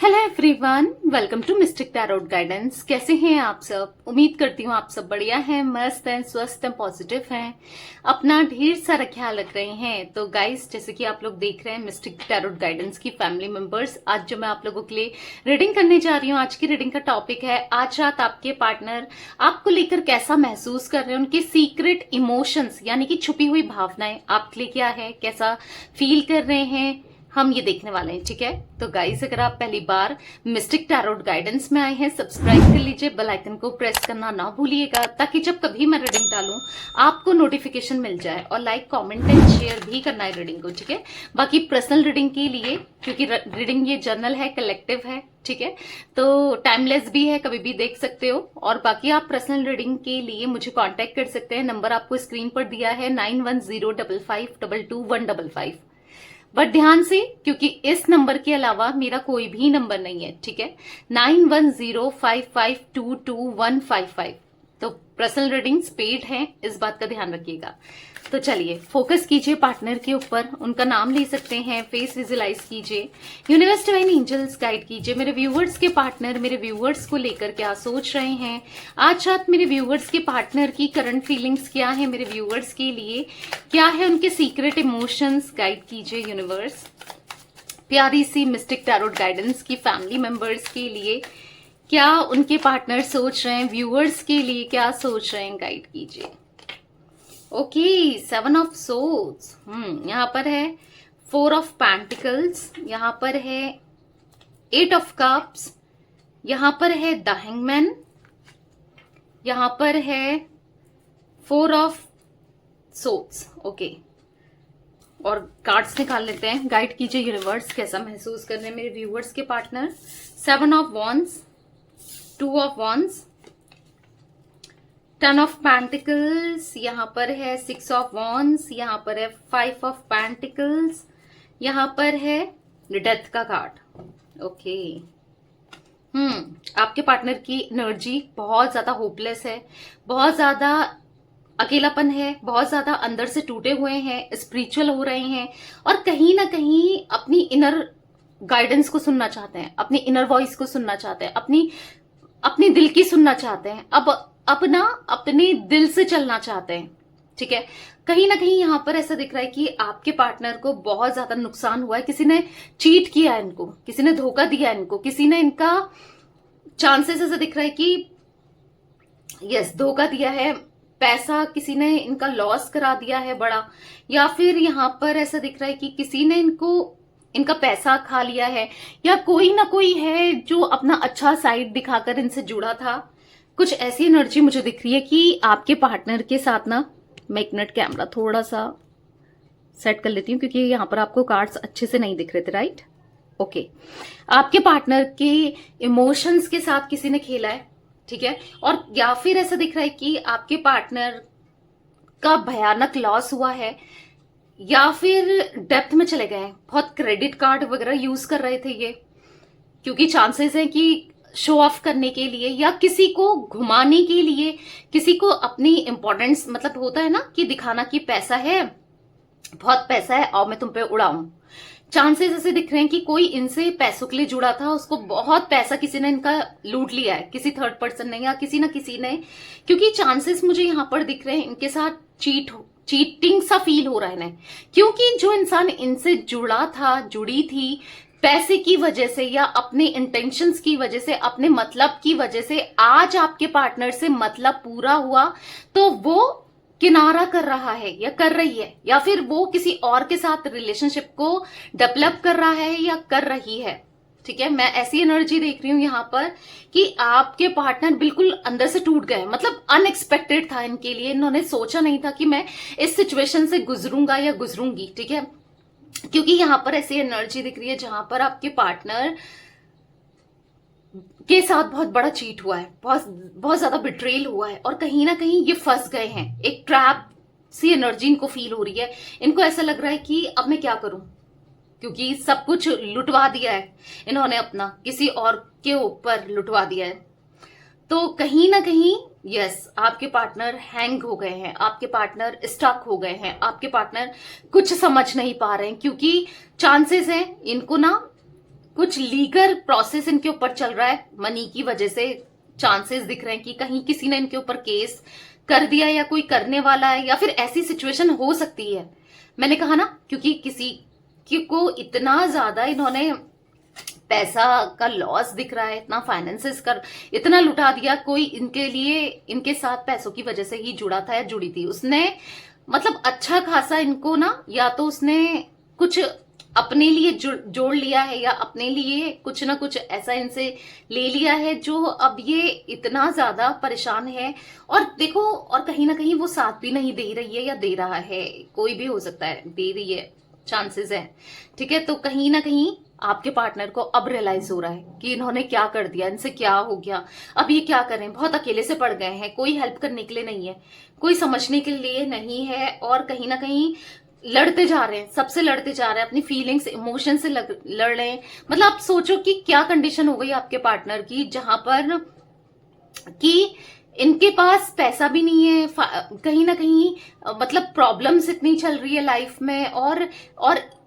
Hello everyone, welcome to mystic tarot guidance. कैसे हैं आप सब? उम्मीद करती हूँ आप सब बढ़िया हैं, मस्त हैं, स्वस्थ हैं, पॉजिटिव हैं, अपना ढेर सारा ख्याल रख रहे हैं। तो गाइस, जैसे कि आप लोग देख रहे हैं मिस्टिक टैरोट गाइडेंस की फैमिली मेंबर्स, आज जो मैं आप लोगों के लिए रीडिंग करने जा रही हूँ, आज की रीडिंग का टॉपिक है आज रात आपके पार्टनर आपको लेकर कैसा महसूस कर रहे हैं, उनके सीक्रेट इमोशंस यानी कि छुपी हुई भावनाएं आपके लिए क्या है, कैसा फील कर रहे हैं, हम ये देखने वाले हैं। ठीक है, तो गाइस, अगर आप पहली बार मिस्टिक टैरोट गाइडेंस में आए हैं, सब्सक्राइब कर लीजिए, बेल आइकन को प्रेस करना ना भूलिएगा, ताकि जब कभी मैं रीडिंग डालूं आपको नोटिफिकेशन मिल जाए। और लाइक, कमेंट एंड शेयर भी करना है रीडिंग को। ठीक है, बाकी पर्सनल रीडिंग के लिए, क्योंकि रीडिंग ये जर्नल है, कलेक्टिव है, ठीक है, तो टाइमलेस भी है, कभी भी देख सकते हो। और बाकी आप पर्सनल रीडिंग के लिए मुझे कांटेक्ट कर सकते हैं। नंबर आपको स्क्रीन पर दिया है 9105522155। बट ध्यान से, क्योंकि इस नंबर के अलावा मेरा कोई भी नंबर नहीं है। ठीक है, 9105522155। तो पर्सनल रीडिंग्स पेड है, इस बात का ध्यान रखिएगा। तो चलिए, फोकस कीजिए पार्टनर के ऊपर, उनका नाम ले सकते हैं, फेस विजुलाइज कीजिए, यूनिवर्स डिवाइन एंजल्स गाइड कीजिए। मेरे व्यूवर्स के पार्टनर मेरे व्यूवर्स को लेकर क्या सोच रहे हैं आज रात, मेरे व्यूवर्स के पार्टनर की करंट फीलिंग्स क्या है, मेरे व्यूवर्स के लिए क्या है उनके सीक्रेट इमोशंस, गाइड कीजिए यूनिवर्स। प्यारी सी मिस्टिक टैरोट गाइडेंस की फैमिली मेंबर्स के लिए क्या उनके पार्टनर सोच रहे हैं, व्यूअर्स के लिए क्या सोच रहे हैं, गाइड कीजिए। ओके, 7 ऑफ सोर्ड्स, यहां पर है 4 ऑफ पेंटिकल्स, यहां पर है 8 ऑफ कप्स, यहां पर है द हैंगमैन, यहां पर है 4 ऑफ सोर्ड्स। ओके, और कार्ड्स निकाल लेते हैं, गाइड कीजिए यूनिवर्स, कैसा महसूस कर रहे हैं मेरे व्यूअर्स के partner. 7 of wands, 2 of wands, 10 of pentacles, यहां पर है 6 ऑफ वॉन्ड्स, यहां पर है 5 ऑफ पेंटिकल्स, यहां पर है डेथ का कार्ड। ओके, आपके पार्टनर की एनर्जी बहुत ज्यादा होपलेस है, बहुत ज्यादा अकेलापन है, बहुत ज्यादा अंदर से टूटे हुए हैं, स्पिरिचुअल हो रहे हैं, और कहीं ना कहीं अपनी इनर गाइडेंस को सुनना चाहते हैं, अपनी इनर वॉइस को सुनना चाहते हैं, अपनी दिल की सुनना चाहते हैं, अब ना अपने दिल से चलना चाहते हैं। ठीक है, कहीं ना कहीं यहां पर ऐसा दिख रहा है कि आपके पार्टनर को बहुत ज्यादा नुकसान हुआ है, किसी ने चीट किया है इनको, किसी ने धोखा दिया है इनको, किसी ने इनका चांसेस ऐसा दिख रहा है कि यस धोखा दिया है, पैसा किसी ने इनका लॉस करा दिया है बड़ा, या फिर यहां पर ऐसा दिख रहा है कि किसी ने इनका पैसा खा लिया है, या कोई ना कोई है जो अपना अच्छा साइड दिखाकर इनसे जुड़ा था। कुछ ऐसी एनर्जी मुझे दिख रही है कि आपके पार्टनर के साथ ना, मैं एक मिनट कैमरा थोड़ा सा सेट कर लेती हूँ, क्योंकि यहां पर आपको कार्ड्स अच्छे से नहीं दिख रहे थे, राइट? ओके, आपके पार्टनर के इमोशंस के साथ किसी ने खेला है, ठीक है, और या फिर ऐसा दिख रहा है कि आपके पार्टनर का भयानक लॉस हुआ है, या फिर डेप्थ में चले गए हैं, बहुत क्रेडिट कार्ड वगैरह यूज कर रहे थे ये, क्योंकि चांसेस है कि शो ऑफ करने के लिए या किसी को घुमाने के लिए, किसी को अपनी इंपॉर्टेंस, मतलब होता है ना कि दिखाना कि पैसा है, बहुत पैसा है और मैं तुम पे उड़ाऊं। चांसेस ऐसे दिख रहे हैं कि कोई इनसे पैसों के लिए जुड़ा था, उसको बहुत पैसा किसी ने इनका लूट लिया है, किसी थर्ड पर्सन ने या किसी ना किसी ने, क्योंकि चांसेस मुझे यहां पर दिख रहे हैं इनके साथ चीटिंग सा फील हो रहा है ना, क्योंकि जो इंसान इनसे जुड़ा था, जुड़ी थी, पैसे की वजह से या अपने इंटेंशंस की वजह से, अपने मतलब की वजह से, आज आपके पार्टनर से मतलब पूरा हुआ तो वो किनारा कर रहा है या कर रही है, या फिर वो किसी और के साथ रिलेशनशिप को डेवलप कर रहा है या कर रही है। ठीक है, मैं ऐसी एनर्जी देख रही हूं यहां पर कि आपके पार्टनर बिल्कुल अंदर से टूट गए, मतलब अनएक्सपेक्टेड था इनके लिए, इन्होंने सोचा नहीं था कि मैं इस सिचुएशन से गुजरूंगा या गुजरूंगी। ठीक है, क्योंकि यहां पर ऐसी एनर्जी दिख रही है जहां पर आपके पार्टनर के साथ बहुत बड़ा चीट हुआ है, बहुत ज्यादा बिट्रेल हुआ है, और कहीं ना कहीं ये फंस गए हैं, एक ट्रैप सी एनर्जी इनको फील हो रही है। इनको ऐसा लग रहा है कि अब मैं क्या करूं, क्योंकि सब कुछ लुटवा दिया है इन्होंने, अपना किसी और के ऊपर लुटवा दिया है। तो कहीं ना कहीं यस, आपके पार्टनर हैंग हो गए हैं, आपके पार्टनर स्टक हो गए हैं, आपके पार्टनर कुछ समझ नहीं पा रहे हैं, क्योंकि चांसेस है इनको ना कुछ लीगल प्रोसेस इनके ऊपर चल रहा है मनी की वजह से। चांसेस दिख रहे हैं कि कहीं किसी ने इनके ऊपर केस कर दिया या कोई करने वाला है, या फिर ऐसी सिचुएशन हो सकती है। मैंने कहा ना, क्योंकि किसी को इतना ज्यादा इन्होंने पैसा का लॉस दिख रहा है, इतना फाइनेंसेस कर इतना लुटा दिया। कोई इनके लिए इनके साथ पैसों की वजह से ही जुड़ा था या जुड़ी थी, उसने मतलब अच्छा खासा इनको ना, या तो उसने कुछ अपने लिए जोड़ लिया है या अपने लिए कुछ ना कुछ ऐसा इनसे ले लिया है, जो अब ये इतना ज्यादा परेशान है। और देखो, और कहीं ना कहीं वो साथ भी नहीं दे रही है या दे रहा है, कोई भी हो सकता है, दे रही है, चांसेस है, ठीक है। तो कहीं ना कहीं आपके पार्टनर को अब रियलाइज हो रहा है कि इन्होंने क्या कर दिया, इनसे क्या हो गया, अब ये क्या करें, बहुत अकेले से पड़ गए हैं, कोई हेल्प करने के लिए नहीं है, कोई समझने के लिए नहीं है, और कहीं ना कहीं लड़ते जा रहे हैं, सबसे लड़ते जा रहे हैं, अपनी फीलिंग्स इमोशन से लड़ रहे हैं। मतलब आप सोचो कि क्या कंडीशन हो गई आपके पार्टनर की, जहां पर कि इनके पास पैसा भी नहीं है, कहीं ना कहीं मतलब प्रॉब्लम्स इतनी चल रही है लाइफ में, और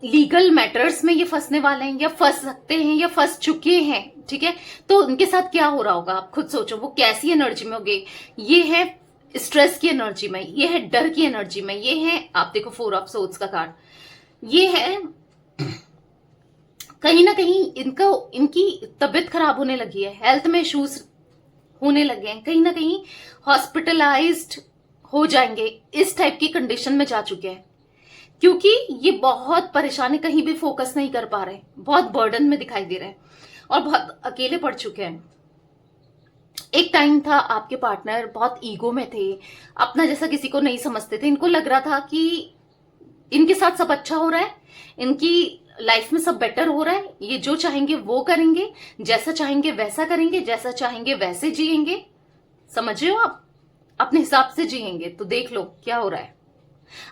लीगल मैटर्स में ये फंसने वाले हैं, या फंस सकते हैं, या फंस चुके हैं, ठीक है। तो उनके साथ क्या हो रहा होगा, आप खुद सोचो, वो कैसी एनर्जी में होंगे। ये है स्ट्रेस की एनर्जी में, ये है डर की एनर्जी में, ये है, आप देखो 4 ऑफ सोर्ड्स का कार्ड, ये है कहीं ना कहीं इनकी तबीयत खराब होने लगी है, हेल्थ में इश्यूज होने लगे हैं, कहीं ना कहीं हॉस्पिटलाइज्ड हो जाएंगे, इस टाइप की कंडीशन में जा चुके हैं, क्योंकि ये बहुत परेशानी, कहीं भी फोकस नहीं कर पा रहे, बहुत बर्डन में दिखाई दे रहे हैं, और बहुत अकेले पड़ चुके हैं। एक टाइम था आपके पार्टनर बहुत ईगो में थे, अपना जैसा किसी को नहीं समझते थे, इनको लग रहा था कि इनके साथ सब अच्छा हो रहा है, इनकी लाइफ में सब बेटर हो रहा है, ये जो चाहेंगे वो करेंगे, जैसा चाहेंगे वैसा करेंगे, जैसा चाहेंगे वैसे जिएंगे, समझ रहे हो आप, अपने हिसाब से जिएंगे। तो देख लो क्या हो रहा है,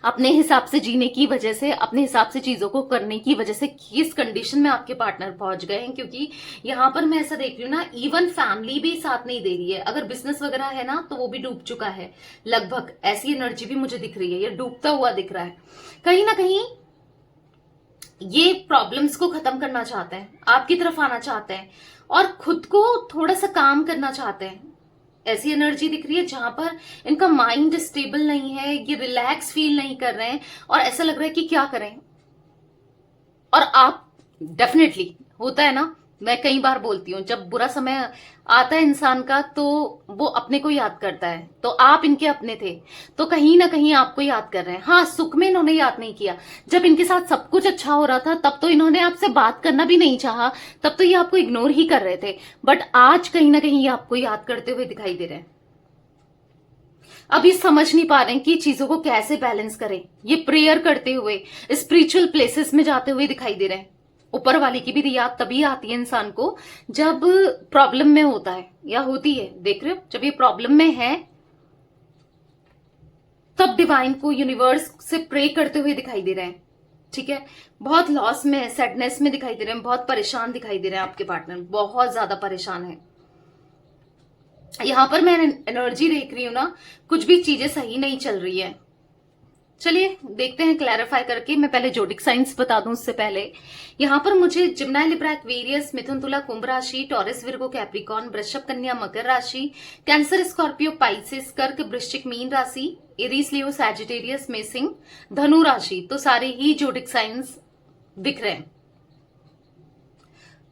अपने हिसाब से जीने की वजह से, अपने हिसाब से चीजों को करने की वजह से किस कंडीशन में आपके पार्टनर पहुंच गए हैं। क्योंकि यहां पर मैं ऐसा देख रही हूँ ना, इवन फैमिली भी साथ नहीं दे रही है, अगर बिजनेस वगैरह है ना तो वो भी डूब चुका है लगभग, ऐसी एनर्जी भी मुझे दिख रही है, ये डूबता हुआ दिख रहा है। कहीं ना कहीं ये प्रॉब्लम्स को खत्म करना चाहते हैं, आपकी तरफ आना चाहते हैं, और खुद को थोड़ा सा काम करना चाहते हैं। ऐसी एनर्जी दिख रही है जहां पर इनका माइंड स्टेबल नहीं है, ये रिलैक्स फील नहीं कर रहे हैं, और ऐसा लग रहा है कि क्या करें। और आप डेफिनेटली, होता है ना, मैं कई बार बोलती हूं, जब बुरा समय आता है इंसान का तो वो अपने को याद करता है, तो आप इनके अपने थे, तो कहीं ना कहीं आपको याद कर रहे हैं। हाँ, सुख में इन्होंने याद नहीं किया, जब इनके साथ सब कुछ अच्छा हो रहा था तब तो इन्होंने आपसे बात करना भी नहीं चाहा, तब तो ये आपको इग्नोर ही कर रहे थे, बट आज कहीं ना कहीं ये आपको याद करते हुए दिखाई दे रहे हैं। अभी समझ नहीं पा रहे हैं कि चीजों को कैसे बैलेंस करें, ये प्रेयर करते हुए, स्पिरिचुअल प्लेसेस में जाते हुए दिखाई दे रहे हैं। ऊपर वाले की भी याद तभी आती है इंसान को जब प्रॉब्लम में होता है या होती है, देख रहे हो, जब ये प्रॉब्लम में है तब डिवाइन को, यूनिवर्स से प्रे करते हुए दिखाई दे रहे हैं, ठीक है। बहुत लॉस में, सैडनेस में दिखाई दे रहे हैं, बहुत परेशान दिखाई दे रहे हैं आपके पार्टनर, बहुत ज्यादा परेशान है। यहां पर मैं एनर्जी देख रही हूं ना, कुछ भी चीजें सही नहीं चल रही है। चलिए देखते हैं क्लैरिफाई करके। मैं पहले जोडिक साइंस बता दूं उससे पहले, यहां पर मुझे जिम्नाय, लिब्रा, एक्वेरियस, मिथुन, तुला, कुंभ राशि, टॉरस, विर्गो, कैप्रिकॉन, वृषभ, कन्या, मकर राशि, कैंसर, स्कॉर्पियो, पाइसेस, कर्क, वृश्चिक, मीन राशि, एरीज, लियो, सैजिटेरियस, मेषिंग, धनु राशि, तो सारे ही जोडिक साइंस दिख रहे हैं।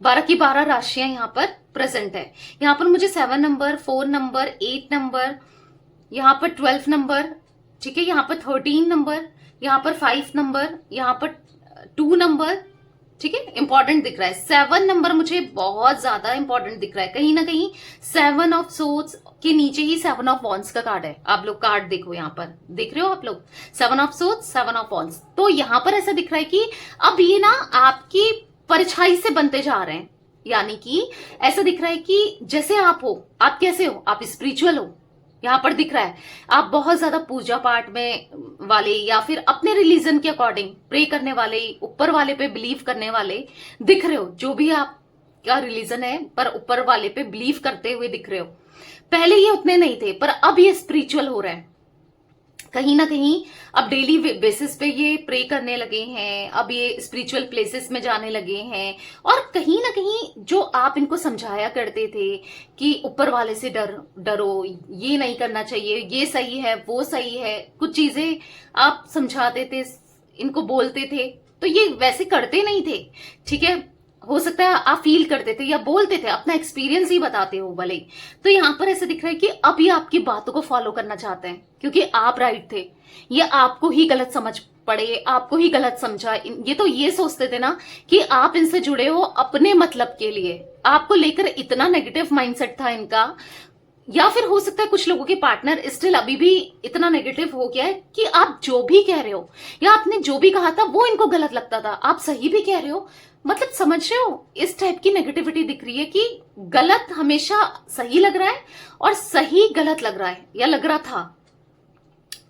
12 की 12 राशियां यहाँ पर प्रेजेंट है। यहाँ पर मुझे 7 नंबर, 4 नंबर, 8 नंबर, यहाँ पर 12 नंबर, ठीक है, यहाँ पर 13 नंबर, यहाँ पर 5 नंबर, यहाँ पर 2 नंबर, ठीक है, इंपॉर्टेंट दिख रहा है। 7 नंबर मुझे बहुत ज्यादा इंपॉर्टेंट दिख रहा है, कहीं ना कहीं 7 ऑफ सोर्ड्स के नीचे ही 7 ऑफ वॉन्ड्स का कार्ड है। आप लोग कार्ड देखो, यहाँ पर देख रहे हो आप लोग, 7 ऑफ सोर्ड्स, 7 ऑफ वॉन्ड्स। तो यहाँ पर ऐसा दिख रहा है कि अब ये ना आपकी परछाई से बनते जा रहे हैं, यानी कि ऐसा दिख रहा है कि जैसे आप हो, आप कैसे हो, आप स्पिरिचुअल हो, यहां पर दिख रहा है आप बहुत ज्यादा पूजा पाठ में वाले, या फिर अपने रिलीजन के अकॉर्डिंग प्रे करने वाले, ऊपर वाले पे बिलीव करने वाले दिख रहे हो। जो भी आपका रिलीजन है, पर ऊपर वाले पे बिलीव करते हुए दिख रहे हो। पहले ये उतने नहीं थे, पर अब ये स्पिरिचुअल हो रहे हैं। कहीं ना कहीं अब डेली बेसिस पे ये प्रे करने लगे हैं, अब ये स्पिरिचुअल प्लेसेस में जाने लगे हैं। और कहीं ना कहीं जो आप इनको समझाया करते थे कि ऊपर वाले से डरो, ये नहीं करना चाहिए, ये सही है, वो सही है, कुछ चीजें आप समझाते थे, इनको बोलते थे, तो ये वैसे करते नहीं थे। ठीक है, हो सकता है आप फील करते थे या बोलते थे, अपना एक्सपीरियंस ही बताते हो भले। तो यहां पर ऐसा दिख रहा है कि अब ये आपकी बातों को फॉलो करना चाहते हैं क्योंकि आप राइट थे, ये आपको ही गलत समझ पड़े, आपको ही गलत समझा। ये तो ये सोचते थे ना कि आप इनसे जुड़े हो अपने मतलब के लिए, आपको लेकर इतना नेगेटिव माइंडसेट था इनका। या फिर हो सकता है कुछ लोगों के पार्टनर स्टिल अभी भी इतना नेगेटिव हो गया है कि आप जो भी कह रहे हो या आपने जो भी कहा था वो इनको गलत लगता था, आप सही भी कह रहे हो। मतलब समझ रहे हो, इस टाइप की नेगेटिविटी दिख रही है कि गलत हमेशा सही लग रहा है और सही गलत लग रहा है या लग रहा था।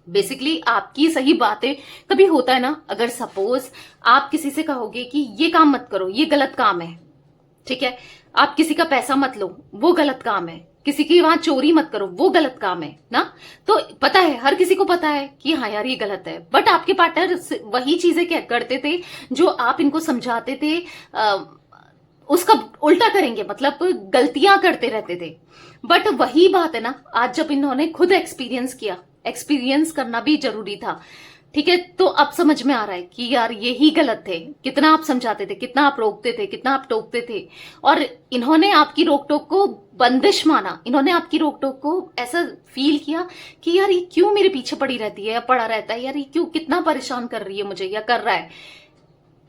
बेसिकली आपकी सही बातें कभी होता है ना, अगर सपोज आप किसी से कहोगे कि ये काम मत करो, ये गलत काम है, ठीक है, आप किसी का पैसा मत लो, वो गलत काम है, किसी की वहां चोरी मत करो, वो गलत काम है ना। तो पता है, हर किसी को पता है कि हाँ यार ये गलत है, बट आपके पार्टनर वही चीजें क्या करते थे जो आप इनको समझाते थे, उसका उल्टा करेंगे, मतलब गलतियां करते रहते थे। बट वही बात है ना, आज जब इन्होंने खुद एक्सपीरियंस किया, एक्सपीरियंस करना भी जरूरी था, ठीक है, तो अब समझ में आ रहा है कि यार ये ही गलत थे। कितना आप समझाते थे, कितना आप रोकते थे, कितना आप टोकते थे, और इन्होंने आपकी रोक टोक को बंदिश माना, इन्होंने आपकी रोक टोक को ऐसा फील किया कि यार ये क्यों मेरे पीछे पड़ी रहती है या पड़ा रहता है, यार ये क्यों, कितना परेशान कर रही है मुझे या कर रहा है।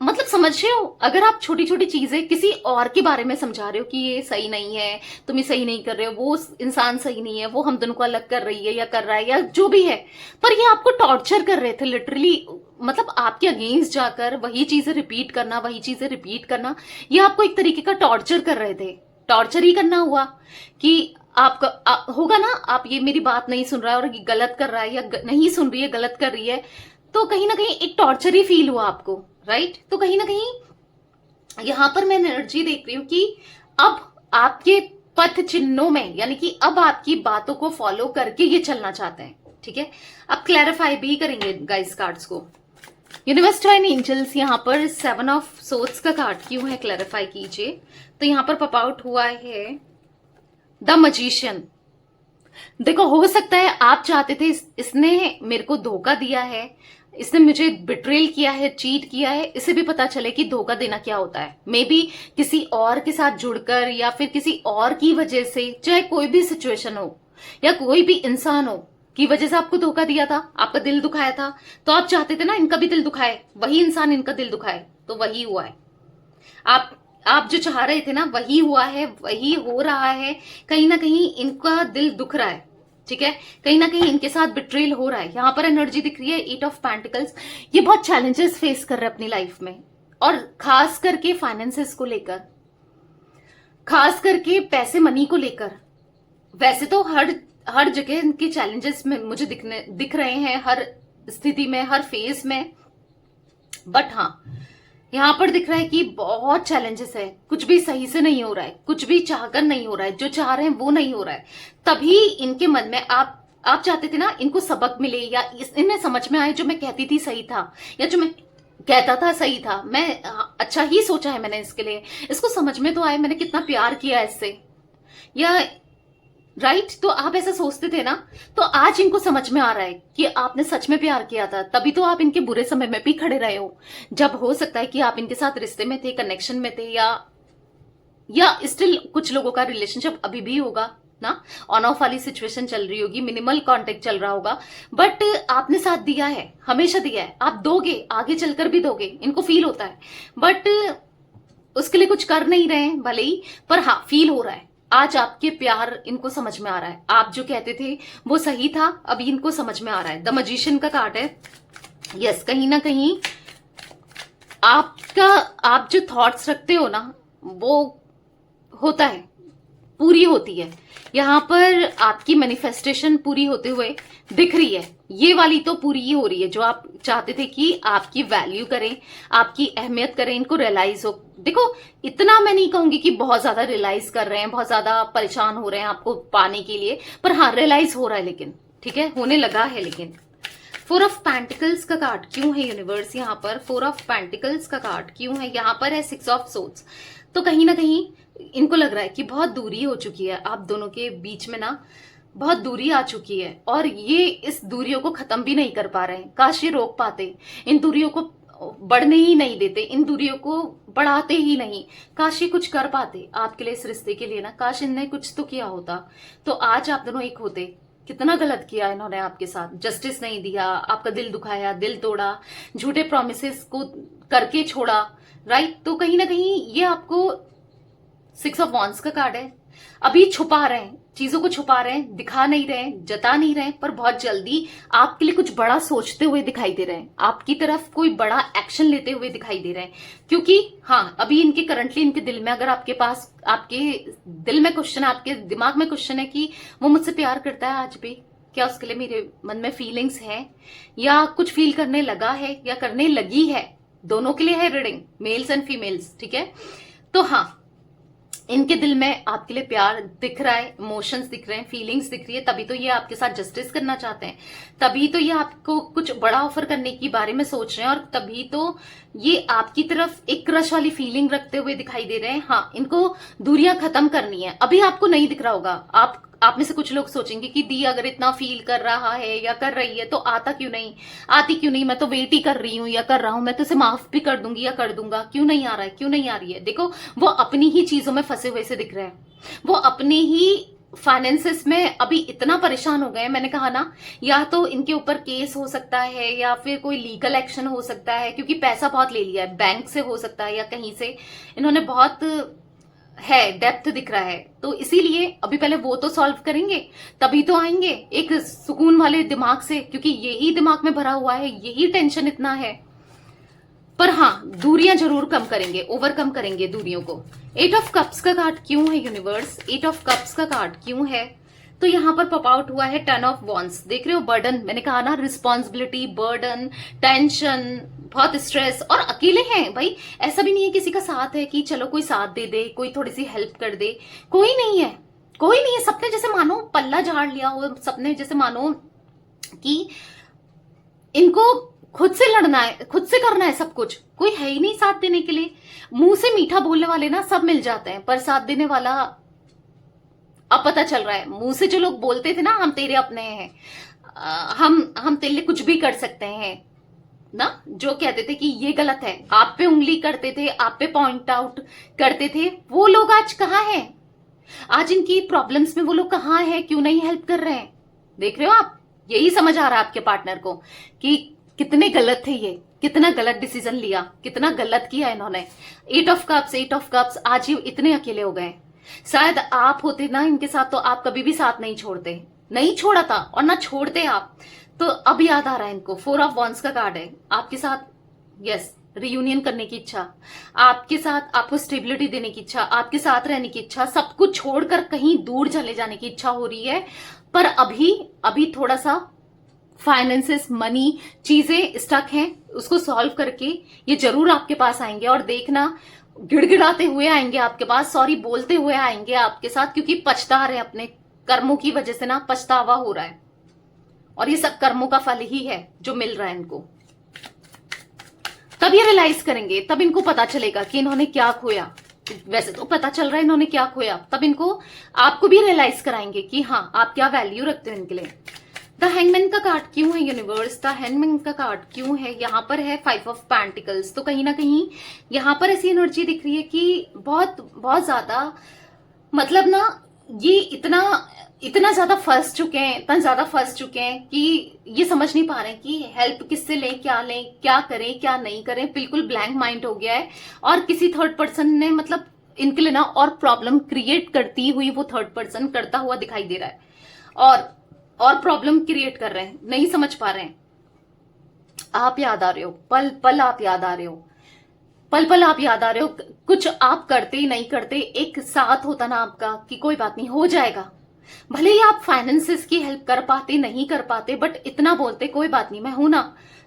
मतलब समझ रहे हो, अगर आप छोटी छोटी चीजें किसी और के बारे में समझा रहे हो कि ये सही नहीं है, तुम ये सही नहीं कर रहे हो, वो इंसान सही नहीं है, वो हम दोनों को अलग कर रही है या कर रहा है या जो भी है, पर ये आपको टॉर्चर कर रहे थे लिटरली। मतलब आपके अगेंस्ट जाकर वही चीजें रिपीट करना, वही चीजें रिपीट करना, ये आपको एक तरीके का टॉर्चर कर रहे थे। टॉर्चर ही करना हुआ कि आपका होगा ना, आप ये मेरी बात नहीं सुन रहा है और ये गलत कर रहा है या नहीं सुन रही है, गलत कर रही है, तो कहीं ना कहीं एक टॉर्चर ही फील हुआ आपको, राइट। तो कहीं ना कहीं यहां पर मैं एनर्जी देख रही हूं कि अब आपके पथ चिन्हों में, यानी कि अब आपकी बातों को फॉलो करके ये चलना चाहते हैं, ठीक है। अब क्लैरिफाई भी करेंगे गाइस कार्ड्स को। यूनिवर्स डिवाइन एंजल्स, यहाँ पर 7 ऑफ सोर्ड्स का कार्ड क्यों है, क्लैरिफाई कीजिए। तो यहां पर पॉप आउट हुआ है द मैजिशियन। देखो, हो सकता है आप चाहते थे इसने मेरे को धोखा दिया है, इसने मुझे बिट्रेल किया है, चीट किया है, इसे भी पता चले कि धोखा देना क्या होता है। मे बी किसी और के साथ जुड़कर या फिर किसी और की वजह से, चाहे कोई भी सिचुएशन हो या कोई भी इंसान हो की वजह से आपको धोखा दिया था, आपका दिल दुखाया था, तो आप चाहते थे ना इनका भी दिल दुखाए, वही इंसान इनका दिल दुखाए, तो वही हुआ है। आप जो चाह रहे थे ना वही हुआ है, वही हो रहा है। कहीं ना कहीं इनका दिल दुख रहा है, ठीक है, कहीं ना कहीं इनके साथ बिट्रेल हो रहा है। यहां पर एनर्जी दिख रही है 8 ऑफ पेंटिकल्स। ये बहुत चैलेंजेस फेस कर रहे हैं अपनी लाइफ में, और खास करके फाइनेंसेस को लेकर, खास करके पैसे मनी को लेकर। वैसे तो हर जगह इनके चैलेंजेस में मुझे दिख रहे हैं, हर स्थिति में, हर फेज में, बट हाँ यहां पर दिख रहा है कि बहुत चैलेंजेस है, कुछ भी सही से नहीं हो रहा है, कुछ भी चाहकर नहीं हो रहा है, जो चाह रहे हैं वो नहीं हो रहा है। तभी इनके मन में आप चाहते थे ना इनको सबक मिले या इन्हें समझ में आए जो मैं कहती थी सही था, या जो मैं कहता था सही था, मैं अच्छा ही सोचा है मैंने इसके लिए, इसको समझ में तो आए मैंने कितना प्यार किया इससे, या राइट। तो आप ऐसा सोचते थे ना, तो आज इनको समझ में आ रहा है कि आपने सच में प्यार किया था, तभी तो आप इनके बुरे समय में भी खड़े रहे हो, जब हो सकता है कि आप इनके साथ रिश्ते में थे, कनेक्शन में थे, या स्टिल कुछ लोगों का रिलेशनशिप अभी भी होगा ना, ऑन ऑफ वाली सिचुएशन चल रही होगी, मिनिमल कांटेक्ट चल रहा होगा, बट आपने साथ दिया है, हमेशा दिया है, आप दोगे, आगे चलकर भी दोगे, इनको फील होता है, बट उसके लिए कुछ कर नहीं रहे हैं भले ही, पर हाँ फील हो रहा है। आज आपके प्यार इनको समझ में आ रहा है, आप जो कहते थे वो सही था, अभी इनको समझ में आ रहा है। द मैजिशियन का कार्ड है। यस, कहीं ना कहीं आप जो थॉट्स रखते हो ना वो होता है, पूरी होती है। यहां पर आपकी मैनिफेस्टेशन पूरी होते हुए दिख रही है, ये वाली तो पूरी ही हो रही है, जो आप चाहते थे कि आपकी वैल्यू करें, आपकी अहमियत करें, इनको रियलाइज हो। देखो, इतना मैं नहीं कहूंगी कि बहुत ज्यादा रियलाइज कर रहे हैं, बहुत ज्यादा परेशान हो रहे हैं आपको पाने के लिए, पर हाँ रियलाइज हो रहा है, लेकिन ठीक है, होने लगा है। लेकिन फोर ऑफ पेंटिकल्स का कार्ड क्यों है यूनिवर्स यहाँ पर? फोर ऑफ पेंटिकल्स का कार्ड क्यों है यहाँ पर? है सिक्स ऑफ सोर्ड्स। तो कहीं ना कहीं इनको लग रहा है कि बहुत दूरी हो चुकी है आप दोनों के बीच में ना, बहुत दूरी आ चुकी है और ये इस दूरियों को खत्म भी नहीं कर पा रहे हैं। काश ये रोक पाते, इन दूरियों को बढ़ने ही नहीं देते, इन दूरियों को बढ़ाते ही नहीं। काश ये कुछ कर पाते आपके लिए, इस रिश्ते के लिए ना, काश इनने कुछ तो किया होता तो आज आप दोनों एक होते। कितना गलत किया इन्होंने आपके साथ, जस्टिस नहीं दिया, आपका दिल दुखाया, दिल तोड़ा, झूठे प्रोमिसेस को करके छोड़ा, राइट? तो कहीं ना कहीं ये आपको सिक्स ऑफ वॉन्ड्स का कार्ड है। अभी छुपा रहे हैं, चीजों को छुपा रहे हैं, दिखा नहीं रहे हैं, जता नहीं रहे हैं, पर बहुत जल्दी आपके लिए कुछ बड़ा सोचते हुए दिखाई दे रहे हैं, आपकी तरफ कोई बड़ा एक्शन लेते हुए दिखाई दे रहे हैं। क्योंकि हाँ, अभी इनके करंटली इनके दिल में, अगर आपके पास, आपके दिल में क्वेश्चन है, आपके दिमाग में क्वेश्चन है कि वो मुझसे प्यार करता है आज भी, क्या उसके लिए मेरे मन में फीलिंग्स है, या कुछ फील करने लगा है या करने लगी है, दोनों के लिए है रीडिंग, मेल्स एंड फीमेल्स, ठीक है? तो हाँ, इनके दिल में आपके लिए प्यार दिख रहा है, इमोशंस दिख रहे हैं, फीलिंग्स दिख रही है, तभी तो ये आपके साथ जस्टिस करना चाहते हैं, तभी तो ये आपको कुछ बड़ा ऑफर करने के बारे में सोच रहे हैं, और तभी तो ये आपकी तरफ एक क्रश वाली फीलिंग रखते हुए दिखाई दे रहे हैं। हाँ, इनको दूरियां खत्म करनी है। अभी आपको नहीं दिख रहा होगा, आप में से कुछ लोग सोचेंगे कि दी अगर इतना फील कर रहा है या कर रही है तो आता क्यों नहीं, आती क्यों नहीं, मैं तो वेट ही कर रही हूं या कर रहा हूं, मैं तो उसे माफ भी कर दूंगी या कर दूंगा, क्यों नहीं आ रहा है, क्यों नहीं आ रही है? देखो, वो अपनी ही चीजों में फंसे हुए से दिख रहे हैं, वो अपने ही फाइनेंसेस में अभी इतना परेशान हो गए हैं। मैंने कहा ना, या तो इनके ऊपर केस हो सकता है या फिर कोई लीगल एक्शन हो सकता है, क्योंकि पैसा बहुत ले लिया है, बैंक से हो सकता है या कहीं से इन्होंने बहुत है, डेप्थ दिख रहा है, तो इसीलिए अभी पहले वो तो सॉल्व करेंगे, तभी तो आएंगे एक सुकून वाले दिमाग से, क्योंकि यही दिमाग में भरा हुआ है, यही टेंशन इतना है। पर हाँ, दूरियां जरूर कम करेंगे, ओवरकम करेंगे दूरियों को। एट ऑफ कप्स का कार्ड क्यों है यूनिवर्स? एट ऑफ कप्स का कार्ड क्यों है? तो यहां पर पॉप आउट हुआ है टेन ऑफ वॉन्ड्स। देख रहे हो, बर्डन, मैंने कहा ना, रिस्पॉन्सिबिलिटी, बर्डन, टेंशन, बहुत स्ट्रेस, और अकेले हैं भाई। ऐसा भी नहीं है किसी का साथ है कि चलो कोई साथ दे दे, कोई थोड़ी सी हेल्प कर दे, कोई नहीं है, कोई नहीं है। सबने जैसे मानो पल्ला झाड़ लिया हो, सबने जैसे मानो कि इनको खुद से लड़ना है, खुद से करना है सब कुछ, कोई है ही नहीं साथ देने के लिए। मुंह से मीठा बोलने वाले ना सब मिल जाते हैं, पर साथ देने वाला अब पता चल रहा है। मुंह से जो लोग बोलते थे ना, हम तेरे अपने हैं, हम तेरे लिए कुछ भी कर सकते हैं ना, जो कहते थे कि ये गलत है, आप पे उंगली करते थे, आप पे पॉइंट आउट करते थे, वो लोग आज कहाँ हैं? आज इनकी प्रॉब्लम्स में वो लोग कहाँ हैं? क्यों नहीं हेल्प कर रहे हैं? देख रहे हो आप, यही समझ आ रहा है आपके पार्टनर को कि कितने गलत थे ये, कितना गलत डिसीजन लिया, कितना गलत किया इन्होंने। Eight of cups, eight of cups, आज ये इतने अकेले हो गए। शायद आप होते ना इनके साथ तो आप कभी भी साथ नहीं छोड़ते, नहीं छोड़ा था और ना छोड़ते आप। तो अब याद आ रहा है इनको, फोर ऑफ वॉन्ड्स का कार्ड है आपके साथ, यस, रियूनियन करने की इच्छा, आपके साथ, आपको स्टेबिलिटी देने की इच्छा, आपके साथ रहने की इच्छा, सब कुछ छोड़कर कहीं दूर चले जाने की इच्छा हो रही है। पर अभी थोड़ा सा फाइनेंसेस, मनी, चीजें स्टक हैं, उसको सॉल्व करके ये जरूर आपके पास आएंगे। और देखना, गिड़गिड़ाते हुए आएंगे आपके पास, सॉरी बोलते हुए आएंगे आपके साथ, क्योंकि पछता रहे अपने कर्मों की वजह से ना, पछतावा हो रहा है, और ये सब कर्मों का फल ही है जो मिल रहा है इनको। तब ये रियलाइज करेंगे, तब इनको पता चलेगा कि इन्होंने क्या खोया। वैसे तो पता चल रहा है इन्होंने क्या खोया, तब इनको, आपको भी रियलाइज कराएंगे कि हाँ, आप क्या वैल्यू रखते हो इनके लिए। द हैंगमैन का कार्ड क्यों है यूनिवर्स? द हैंगमैन का कार्ड क्यों है? यहाँ पर है फाइव ऑफ पेंटिकल्स। तो कहीं ना कहीं यहाँ पर ऐसी एनर्जी दिख रही है कि बहुत ज्यादा, मतलब ना, ये इतना ज्यादा फंस चुके हैं, इतना ज्यादा फंस चुके हैं कि ये समझ नहीं पा रहे हैं कि हेल्प किससे लें, क्या करें, क्या नहीं करें। बिल्कुल ब्लैंक माइंड हो गया है, और किसी थर्ड पर्सन ने, मतलब इनके लिए ना और प्रॉब्लम क्रिएट करती हुई वो थर्ड पर्सन करता हुआ दिखाई दे रहा है, और प्रॉब्लम क्रिएट कर रहे हैं, नहीं समझ पा रहे हैं। आप याद आ रहे हो, पल पल आप याद आ रहे हो, पल पल आप याद आ रहे हो। कुछ आप करते नहीं करते, एक साथ होता ना आपका कि कोई बात नहीं, हो जाएगा। भले ही आप फाइनेंसेस की हेल्प कर पाते, नहीं कर पाते, बट इतना बोलते, कोई बात नहीं, मैं हूं ना,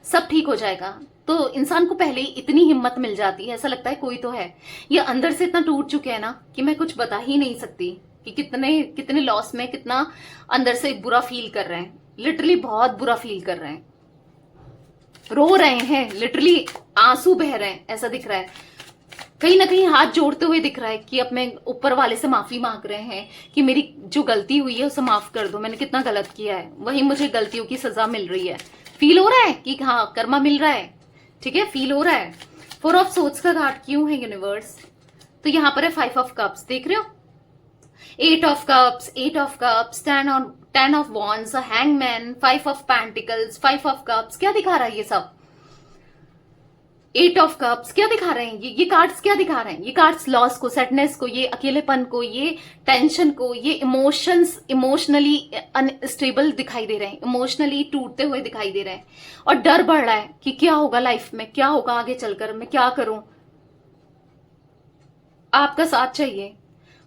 सब ठीक हो जाएगा। तो इंसान को पहले ही इतनी हिम्मत मिल जाती है, ऐसा लगता है कोई तो है। ये अंदर से इतना टूट चुके हैं ना कि मैं कुछ बता ही नहीं सकती कि कितने लॉस में, कितना अंदर से बुरा फील कर रहे हैं, लिटरली बहुत बुरा फील कर रहे हैं। रो रहे हैं, लिटरली आंसू बह रहे हैं, ऐसा दिख रहा है। कहीं ना कहीं हाथ जोड़ते हुए दिख रहा है कि अपने ऊपर वाले से माफी मांग रहे हैं कि मेरी जो गलती हुई है उसे माफ कर दो, मैंने कितना गलत किया है, वही मुझे गलतियों की सजा मिल रही है। फील हो रहा है कि हाँ कर्मा मिल रहा है, ठीक है, फील हो रहा है। 4 ऑफ सोर्ड्स का कार्ड क्यों है यूनिवर्स? तो यहां पर है 5 ऑफ कप्स, देख रहे हो, 8 of cups, 8 of cups, 10 of wands, hangman, 5 of pentacles, 5 of cups. क्या दिखा रहा है ये सब? 8 ऑफ कप्स क्या दिखा रहे हैं? ये कार्ड्स क्या दिखा रहे हैं? ये कार्ड्स लॉस को, सैडनेस को, ये अकेलेपन को, ये टेंशन को, ये इमोशंस, इमोशनली अनस्टेबल दिखाई दे रहे हैं, इमोशनली टूटते हुए दिखाई दे रहे हैं, और डर बढ़ रहा है कि क्या होगा लाइफ में, क्या होगा आगे चलकर, मैं क्या करूं। आपका साथ चाहिए,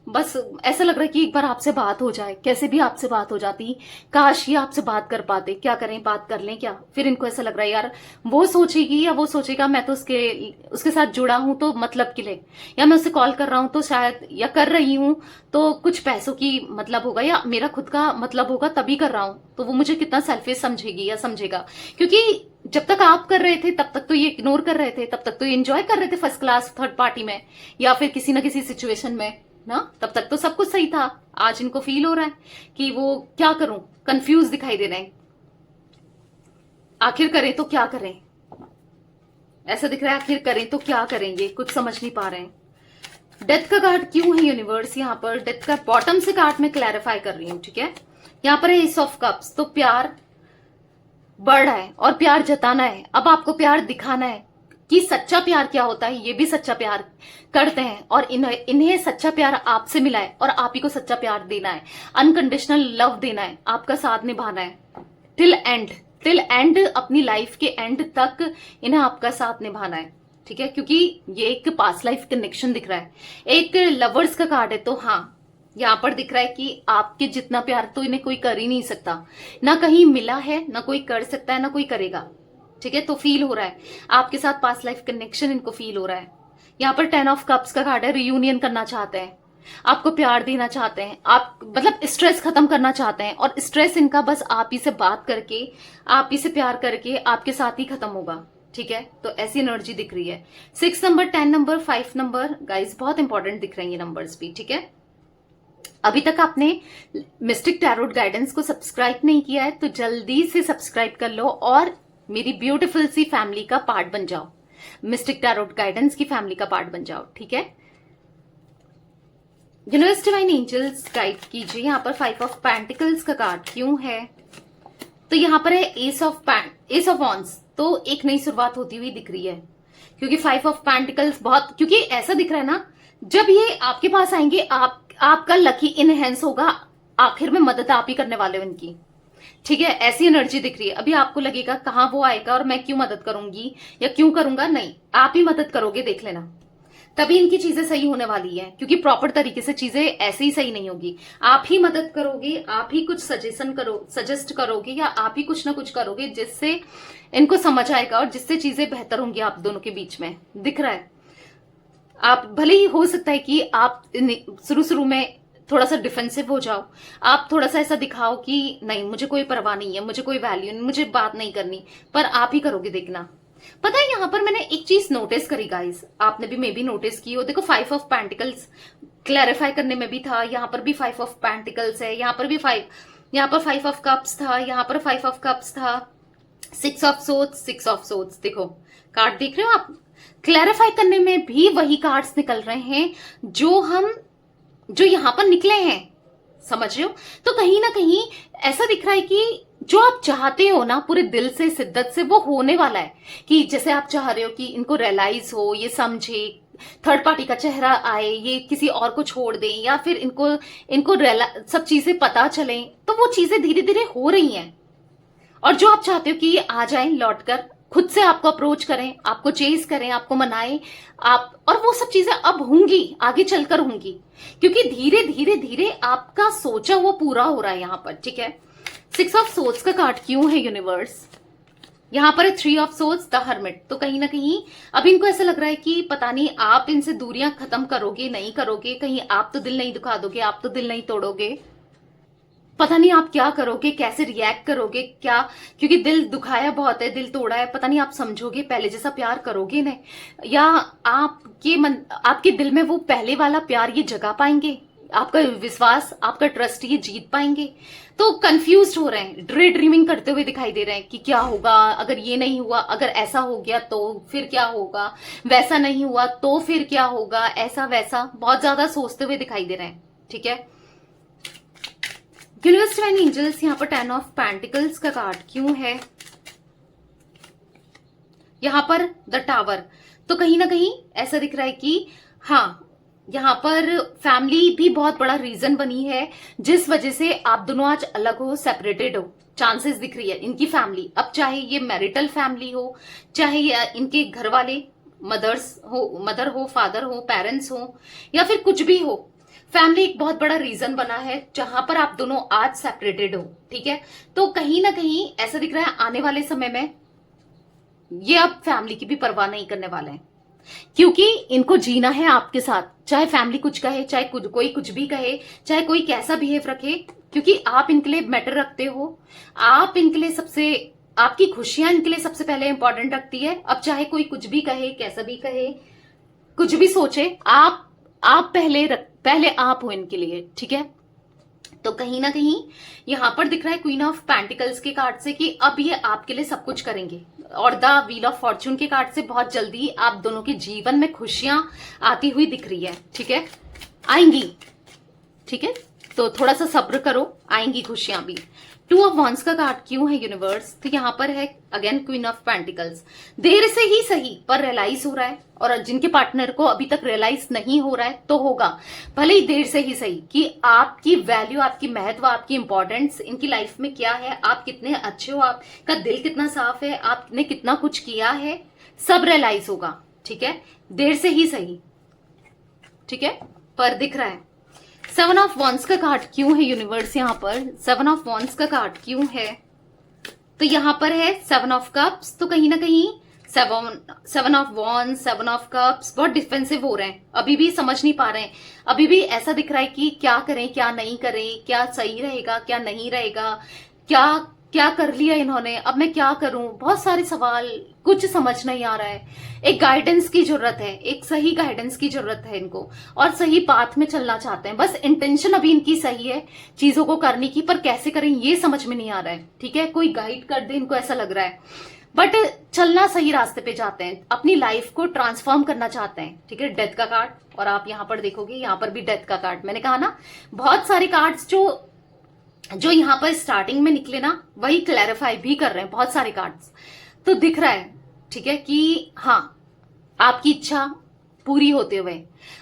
बस ऐसा लग रहा है कि एक बार आपसे बात हो जाए, कैसे भी आपसे बात हो जाती, काश ये आपसे बात कर पाते। क्या करें, बात कर लें क्या? फिर इनको ऐसा लग रहा है यार वो सोचेगी या वो सोचेगा मैं तो उसके साथ जुड़ा हूं तो मतलब के लिए, या मैं उसे कॉल कर रहा हूं तो शायद, या कर रही हूं तो कुछ पैसों की मतलब होगा, या मेरा खुद का मतलब होगा तभी कर रहा हूं, तो वो मुझे कितना सेल्फिश समझेगी या समझेगा। क्योंकि जब तक आप कर रहे थे तब तक तो ये इग्नोर कर रहे थे, तब तक तो ये एंजॉय कर रहे थे फर्स्ट क्लास थर्ड पार्टी में, या फिर किसी ना किसी सिचुएशन में ना, तब तक तो सब कुछ सही था। आज इनको फील हो रहा है कि वो क्या करूं, कंफ्यूज दिखाई दे रहे हैं, आखिर करें तो क्या करें, ऐसा दिख रहा है आखिर करें तो क्या करेंगे, कुछ समझ नहीं पा रहे हैं। डेथ का कार्ड क्यों है यूनिवर्स? यहाँ पर डेथ का बॉटम से कार्ड में क्लैरिफाई कर रही हूं, ठीक है। यहाँ पर है एस ऑफ कप्स, तो प्यार बढ़ रहा है और प्यार जताना है, अब आपको प्यार दिखाना है कि सच्चा प्यार क्या होता है। ये भी सच्चा प्यार करते हैं और इन्हें सच्चा प्यार आपसे मिला है और आप ही को सच्चा प्यार देना है, अनकंडीशनल लव देना है, आपका साथ निभाना है टिल एंड, अपनी लाइफ के एंड तक इन्हें आपका साथ निभाना है, ठीक है। क्योंकि ये एक पास्ट लाइफ कनेक्शन दिख रहा है, एक लवर्स का कार्ड है, तो हाँ यहाँ पर दिख रहा है कि आपके जितना प्यार तो इन्हें कोई कर ही नहीं सकता, ना कहीं मिला है, ना कोई कर सकता है, ना कोई करेगा, ठीक है। तो फील हो रहा है आपके साथ पास्ट लाइफ कनेक्शन, इनको फील हो रहा है। यहाँ पर 10 ऑफ कप्स का कार्ड है, रियूनियन करना चाहते हैं, आपको प्यार देना चाहते हैं, आप मतलब स्ट्रेस खत्म करना चाहते हैं, और स्ट्रेस इनका बस आप ही से बात करके, आप ही से प्यार करके आपके साथ ही खत्म होगा, ठीक है। तो ऐसी एनर्जी दिख रही है। 6 नंबर, 10 नंबर, 5 नंबर, गाइस बहुत इंपॉर्टेंट दिख रहे हैं ये नंबर्स भी, ठीक है। अभी तक आपने मिस्टिक टैरोट गाइडेंस को सब्सक्राइब नहीं किया है तो जल्दी से सब्सक्राइब कर लो और मेरी ब्यूटीफुल सी फैमिली का पार्ट बन जाओ, मिस्टिक टैरोट गाइडेंस की फैमिली का पार्ट बन जाओ, ठीक है। यूनिवर्स डिवाइन एंजल्स गाइड कीजिए। यहाँ पर 5 ऑफ पेंटिकल्स का कार्ड क्यों है? तो यहाँ पर है एस ऑफ वॉन्ड्स, तो एक नई शुरुआत होती हुई दिख रही है, क्योंकि 5 ऑफ पेंटिकल्स बहुत, क्योंकि ऐसा दिख रहा है ना, जब ये आपके पास आएंगे आपका लकी इनहेंस होगा, आखिर में मदद आप ही करने वाले हो इनकी, ठीक है। ऐसी एनर्जी दिख रही है। अभी आपको लगेगा कहाँ वो आएगा और मैं क्यों मदद करूंगी या क्यों करूंगा, नहीं, आप ही मदद करोगे, देख लेना, तभी इनकी चीजें सही होने वाली है। क्योंकि प्रॉपर तरीके से चीजें ऐसे ही सही नहीं होगी, आप ही मदद करोगे, आप ही कुछ सजेस्ट करोगे, या आप ही कुछ ना कुछ करोगे जिससे इनको समझ आएगा और जिससे चीजें बेहतर होंगी आप दोनों के बीच में, दिख रहा है। आप भले ही हो सकता है कि आप शुरू में थोड़ा सा डिफेंसिव हो जाओ, आप थोड़ा सा ऐसा दिखाओ कि नहीं मुझे कोई परवाह नहीं है, मुझे कोई वैल्यू नहीं, मुझे बात नहीं करनी, पर आप ही करोगे, देखना। पता है यहाँ पर मैंने एक चीज नोटिस करी गाइस, आपने भी मे बी नोटिस की हो। देखो 5 ऑफ पेंटिकल्स क्लैरिफाई करने में भी था, यहाँ पर भी 5 ऑफ पेंटिकल्स है, यहाँ पर भी 5, यहाँ पर 5 ऑफ कप्स था, यहाँ पर 5 ऑफ कप्स था, 6 ऑफ सोर्ड्स, देखो कार्ड देख रहे हो आप, क्लैरिफाई करने में भी वही कार्ड्स निकल रहे हैं जो यहां पर निकले हैं, समझ रहे हो। तो कहीं ना कहीं ऐसा दिख रहा है कि जो आप चाहते हो ना पूरे दिल से, शिद्दत से, वो होने वाला है। कि जैसे आप चाह रहे हो कि इनको रियलाइज हो, ये समझे, थर्ड पार्टी का चेहरा आए, ये किसी और को छोड़ दें, या फिर इनको सब चीजें पता चले, तो वो चीजें धीरे धीरे हो रही हैं। और जो आप चाहते हो कि ये आ जाए लौटकर, खुद से आपको अप्रोच करें, आपको चेस करें, आपको मनाएं, और वो सब चीजें अब होंगी, आगे चलकर होंगी, क्योंकि धीरे धीरे धीरे आपका सोचा वो पूरा हो रहा है यहाँ पर, ठीक है। 6 ऑफ सोर्ड्स का कार्ड क्यों है यूनिवर्स? यहाँ पर है 3 ऑफ सोर्ड्स, द हर्मिट। तो कहीं ना कहीं अब इनको ऐसा लग रहा है कि पता नहीं आप इनसे दूरियां खत्म करोगे नहीं करोगे, कहीं आप तो दिल नहीं दुखा दोगे, आप तो दिल नहीं तोड़ोगे, पता नहीं आप क्या करोगे, कैसे रिएक्ट करोगे, क्या, क्योंकि दिल दुखाया बहुत है, दिल तोड़ा है, पता नहीं आप समझोगे, पहले जैसा प्यार करोगे ना, या आपके दिल में वो पहले वाला प्यार ये जगा पाएंगे, आपका विश्वास, आपका ट्रस्ट ये जीत पाएंगे। तो कंफ्यूज हो रहे हैं, ड्रीमिंग करते हुए दिखाई दे रहे हैं कि क्या होगा अगर ये नहीं हुआ, अगर ऐसा हो गया तो फिर क्या होगा, वैसा नहीं हुआ तो फिर क्या होगा, ऐसा वैसा बहुत ज्यादा सोचते हुए दिखाई दे रहे हैं। ठीक है, यूनिवर्स एंड एंजल्स, यहाँ पर 10 ऑफ पेंटिकल्स का कार्ड क्यों है, यहाँ पर द टावर। तो कहीं ना कहीं ऐसा दिख रहा है कि हाँ, यहाँ पर फैमिली भी बहुत बड़ा रीजन बनी है जिस वजह से आप दोनों आज अलग हो, सेपरेटेड हो, चांसेस दिख रही है इनकी फैमिली। अब चाहे ये मैरिटल फैमिली हो, चाहे ये इनके घर वाले मदर हो, फादर हो, पेरेंट्स हो, या फिर कुछ भी हो, फैमिली एक बहुत बड़ा रीजन बना है जहां पर आप दोनों आज सेपरेटेड हो। ठीक है, तो कहीं ना कहीं ऐसा दिख रहा है आने वाले समय में ये अब फैमिली की भी परवाह नहीं करने वाले हैं, क्योंकि इनको जीना है आपके साथ, चाहे फैमिली कुछ कहे, चाहे कोई कुछ भी कहे, चाहे कोई कैसा बिहेव रखे, क्योंकि आप इनके लिए मैटर रखते हो, आप इनके लिए आपकी खुशियां इनके लिए सबसे पहले इंपॉर्टेंट रखती है। अब चाहे कोई कुछ भी कहे, कैसा भी कहे, कुछ भी सोचे, आप पहले आप हो इनके लिए। ठीक है, तो कहीं ना कहीं यहां पर दिख रहा है क्वीन ऑफ पेंटिकल्स के कार्ड से कि अब ये आपके लिए सब कुछ करेंगे, और द व्हील ऑफ फॉर्च्यून के कार्ड से बहुत जल्दी आप दोनों के जीवन में खुशियां आती हुई दिख रही है। ठीक है, आएंगी। ठीक है, तो थोड़ा सा सब्र करो, आएंगी खुशियां भी। 2 ऑफ वॉन्ड्स का कार्ड क्यों है यूनिवर्स, तो यहां पर है अगेन क्वीन ऑफ पेंटिकल्स। देर से ही सही पर रियलाइज हो रहा है, और जिनके पार्टनर को अभी तक रियलाइज नहीं हो रहा है तो होगा, भले ही देर से ही सही, कि आपकी वैल्यू, आपकी महत्व, आपकी इंपॉर्टेंस इनकी लाइफ में क्या है, आप कितने अच्छे हो, आपका दिल कितना साफ है, आपने कितना कुछ किया है, सब रियलाइज होगा। ठीक है, देर से ही सही। ठीक है, पर दिख रहा है 7 ऑफ वॉन्ड्स का कार्ड क्यों है यूनिवर्स, यहाँ पर 7 ऑफ वॉन्ड्स का कार्ड क्यों है, तो यहां पर है 7 ऑफ कप्स। तो कहीं ना कहीं 7 ऑफ वॉन्ड्स, 7 ऑफ कप्स बहुत डिफेंसिव हो रहे हैं, अभी भी समझ नहीं पा रहे हैं, अभी भी ऐसा दिख रहा है कि क्या करें क्या नहीं करें, क्या सही रहेगा क्या नहीं रहेगा, क्या क्या कर लिया इन्होंने, अब मैं क्या करूं, बहुत सारे सवाल, कुछ समझ नहीं आ रहा है। एक गाइडेंस की जरूरत है, एक सही गाइडेंस की जरूरत है इनको, और सही पाथ में चलना चाहते हैं। बस इंटेंशन अभी इनकी सही है चीजों को करने की, पर कैसे करें ये समझ में नहीं आ रहा है। ठीक है, कोई गाइड कर दे इनको, ऐसा लग रहा है, बट चलना सही रास्ते पे जाते हैं, अपनी लाइफ को ट्रांसफॉर्म करना चाहते हैं। ठीक है, डेथ का कार्ड, और आप यहां पर देखोगे यहां पर भी डेथ का कार्ड। मैंने कहा ना, बहुत सारे कार्ड्स जो यहां पर स्टार्टिंग में निकले ना, वही क्लैरिफाई भी कर रहे हैं बहुत सारे कार्ड्स। तो दिख रहा है, ठीक है, कि हाँ, आपकी इच्छा पूरी होते हुए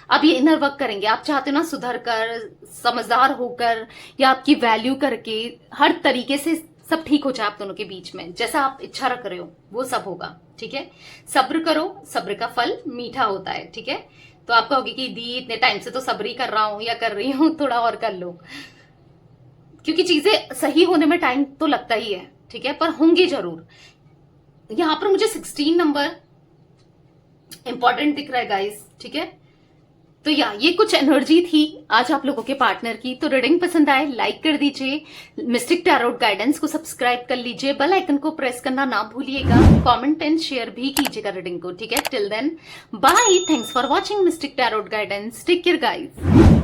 अब ये इनर वर्क करेंगे। आप चाहते हो ना सुधर कर, समझदार होकर, या आपकी वैल्यू करके, हर तरीके से सब ठीक हो जाए आप दोनों के बीच में, जैसा आप इच्छा रख रहे हो वो सब होगा। ठीक है, सब्र करो, सब्र का फल मीठा होता है। ठीक है, तो आप कहोगे कि दी इतने टाइम से तो सब्र ही कर रहा हूं या कर रही हूं, थोड़ा और कर लो, क्योंकि चीजें सही होने में टाइम तो लगता ही है। ठीक है, पर होंगी जरूर। यहां पर मुझे 16 नंबर इंपॉर्टेंट दिख रहा है गाइस। ठीक है, तो ये कुछ एनर्जी थी आज आप लोगों के पार्टनर की। तो रीडिंग पसंद आए लाइक कर दीजिए, मिस्टिक टैरोट गाइडेंस को सब्सक्राइब कर लीजिए, बेल आइकन को प्रेस करना ना भूलिएगा, कमेंट एंड शेयर भी कीजिएगा रीडिंग को। ठीक है, till then bye, thanks for watching mystic tarot guidance, take care guys.